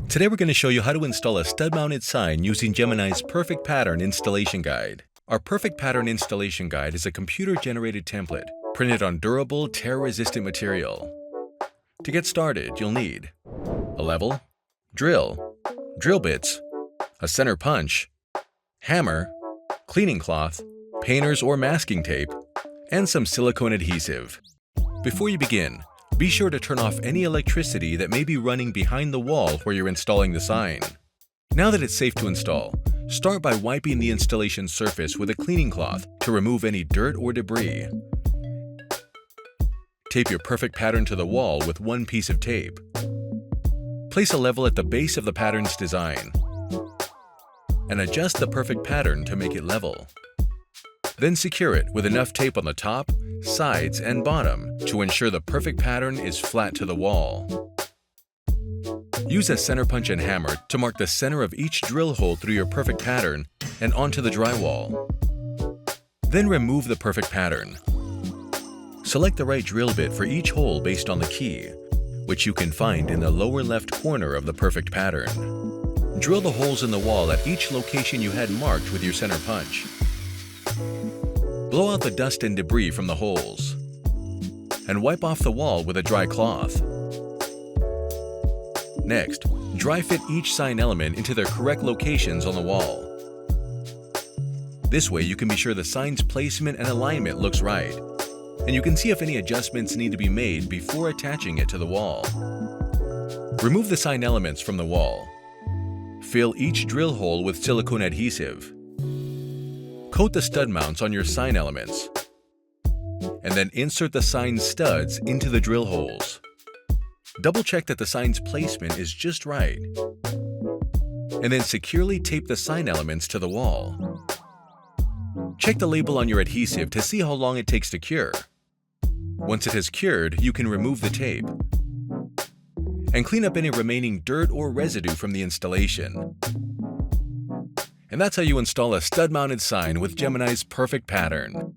Today we're going to show you how to install a stud-mounted sign using Gemini's Perfect Pattern Installation Guide. Our Perfect Pattern Installation Guide is a computer-generated template printed on durable, tear-resistant material. To get started, you'll need a level, drill bits, a center punch, hammer, cleaning cloth, painter's or masking tape, and some silicone adhesive. Before you begin, be sure to turn off any electricity that may be running behind the wall where you're installing the sign. Now that it's safe to install, start by wiping the installation surface with a cleaning cloth to remove any dirt or debris. Tape your perfect pattern to the wall with one piece of tape. Place a level at the base of the pattern's design and adjust the perfect pattern to make it level. Then secure it with enough tape on the top, sides, and bottom to ensure the perfect pattern is flat to the wall. Use a center punch and hammer to mark the center of each drill hole through your perfect pattern and onto the drywall. Then remove the perfect pattern. Select the right drill bit for each hole based on the key, which you can find in the lower left corner of the perfect pattern. Drill the holes in the wall at each location you had marked with your center punch. Blow out the dust and debris from the holes, and wipe off the wall with a dry cloth. Next, dry fit each sign element into their correct locations on the wall. This way you can be sure the sign's placement and alignment looks right, and you can see if any adjustments need to be made before attaching it to the wall. Remove the sign elements from the wall. Fill each drill hole with silicone adhesive. Coat the stud mounts on your sign elements, and then insert the sign studs into the drill holes. Double check that the sign's placement is just right, and then securely tape the sign elements to the wall. Check the label on your adhesive to see how long it takes to cure. Once it has cured, you can remove the tape and clean up any remaining dirt or residue from the installation. And that's how you install a stud-mounted sign with Gemini's Perfect Pattern.